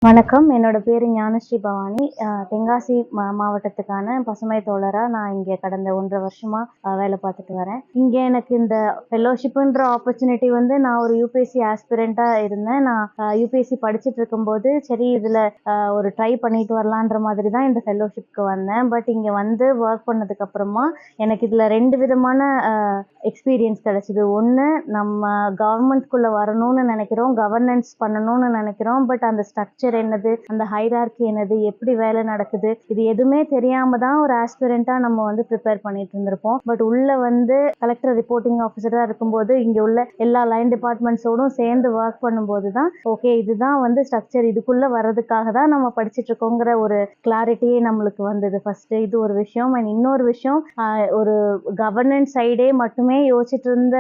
வணக்கம். என்னோட பேரு ஞானஸ்ரீ பவானி. தென்காசி மாவட்டத்துக்கான பசுமை தோழரா நான் இங்க கடந்த 1 1/2 வருஷமா வேலை பார்த்துட்டு வரேன். இங்க எனக்கு இந்த ஃபெல்லோஷிப்ன்ற ஆப்பர்ச்சுனிட்டி வந்து நான் ஒரு யுபிஎஸ்சி ஆஸ்பிரண்டா இருந்தேன். நான் யுபிஎஸ்சி படிச்சுட்டு இருக்கும்போது, சரி இதுல ஒரு ட்ரை பண்ணிட்டு வரலான்ற மாதிரி தான் இந்த ஃபெல்லோஷிப்க்கு வந்தேன். பட் இங்க வந்து ஒர்க் பண்ணதுக்கு அப்புறமா எனக்கு இதுல 2 விதமான எக்ஸ்பீரியன்ஸ் கிடைச்சது. ஒண்ணு, நம்ம கவர்மெண்ட்குள்ள வரணும்னு நினைக்கிறோம், கவர்னன்ஸ் பண்ணணும்னு நினைக்கிறோம். பட் அந்த ஸ்ட்ரக்சர் என்னது, அந்த ஹைரார்கி என்னது, எப்படி வேலை நடக்குது, இது எதுவுமே தெரியாம தான் ஒரு ஆஸ்பிரண்டா நம்ம வந்து ப்ரிப்பேர் பண்ணிட்டு இருந்திருப்போம். பட் உள்ள வந்து கலெக்டர் ரிப்போர்ட்டிங் ஆஃபீஸரா இருக்கும்போது இங்க உள்ள எல்லா லைன் டிபார்ட்மெண்ட்ஸோடும் சேர்ந்து ஒர்க் பண்ணும்போது தான் ஓகே இதுதான் வந்து ஸ்ட்ரக்சர், இதுக்குள்ள வர்றதுக்காக தான் நம்ம படிச்சுட்டு இருக்கோங்கிற ஒரு கிளாரிட்டியே நம்மளுக்கு வந்தது. ஃபர்ஸ்ட் இது ஒரு விஷயம். அண்ட் இன்னொரு விஷயம், ஒரு கவர்னன்ஸ் சைடே மட்டுமே யோசிச்சுட்டு இருந்த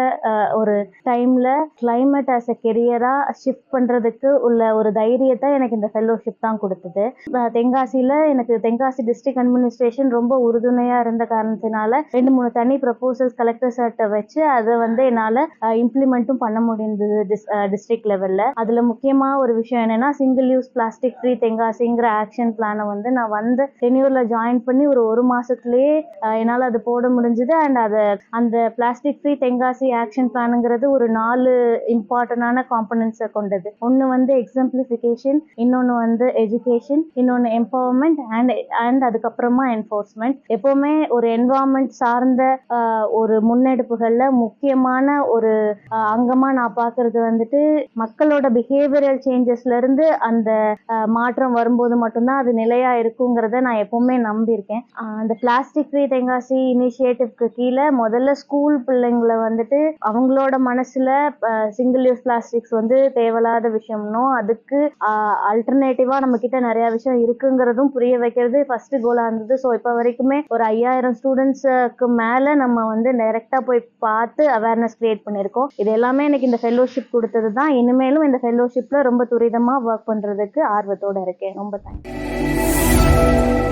ஒரு டைம்ல கிளைமேட் ஆஸ் எ கெரியரா ஷிஃப்ட் பண்றதுக்கு உள்ள ஒரு தைரியத்தை எனக்கு இந்த ஃபெல்லோஷிப் தான் கொடுத்தது. தென்காசியில எனக்கு தென்காசி டிஸ்ட்ரிக்ட் அட்மினிஸ்ட்ரேஷன் ரொம்ப உறுதுணையா இருந்த காரணத்தினால 2 3 தனி ப்ரப்போசல்ஸ் கலெக்டர் சார்ட்ட வச்சு அதை வந்து என்னால இம்ப்ளிமெண்ட்டும் பண்ண முடிந்தது டிஸ்ட்ரிக்ட் லெவல்ல. அதுல முக்கியமா ஒரு விஷயம் என்னன்னா, சிங்கிள் யூஸ் பிளாஸ்டிக் ஃப்ரீ தென்காசிங்கிற ஆக்ஷன் பிளானை வந்து நான் வந்து டென்யூர்ல ஜாயின் பண்ணி ஒரு மாசத்துலயே என்னால அது போட முடிஞ்சது. அண்ட் அந்த பிளாஸ்டிக் ஃப்ரீ தென்காசி ஆக்ஷன் பிளானுங்கிறது ஒரு 4 இம்பார்ட்டன்டான காம்பனன்ட்ஸை கொண்டது. ஒன்னு வந்து எக்ஸாம்பிளிஃபிகேஷன், இன்னொன்று வந்து எஜுகேஷன், இன்னொன்று எம்பவர்மெண்ட் அண்ட் அதுக்கப்புறமா என்ஃபோர்ஸ்மெண்ட். எப்போவுமே ஒரு என்வரான்மெண்ட் சார்ந்த ஒரு முன்னெடுப்புகளில் முக்கியமான ஒரு அங்கமாக நான் பார்க்கறது வந்துட்டு மக்களோட பிஹேவியரல் சேஞ்சஸ்ல இருந்து அந்த மாற்றம் வரும்போது மட்டும்தான் அது நிலையா இருக்குங்கிறத நான் எப்பவுமே நம்பியிருக்கேன். அந்த பிளாஸ்டிக் ஃப்ரீ தென்காசி இனிஷியேட்டிவ்க்கு கீழே முதல்ல ஸ்கூல் பிள்ளைங்களை வந்துட்டு அவங்களோட மனசுல சிங்கிள் யூஸ் பிளாஸ்டிக்ஸ் வந்து தேவையில்லாத விஷயம்னும், அதுக்கு அல்டர்னேட்டிவா நம்ம கிட்ட நிறைய விஷயம் இருக்குங்கிறதும் புரிய வைக்கிறது ஃபர்ஸ்ட் கோலா இருந்தது. ஸோ இப்போ வரைக்குமே ஒரு 5000 ஸ்டூடெண்ட்ஸுக்கு மேல நம்ம வந்து டைரக்டா போய் பார்த்து அவேர்னஸ் கிரியேட் பண்ணியிருக்கோம். இது எல்லாமே எனக்கு இந்த ஃபெல்லோஷிப் கொடுத்தது தான். இனிமேலும் இந்த ஃபெல்லோஷிப்ல ரொம்ப துரிதமா ஒர்க் பண்றதுக்கு ஆர்வத்தோட இருக்கேன். ரொம்ப தேங்க்ஸ்.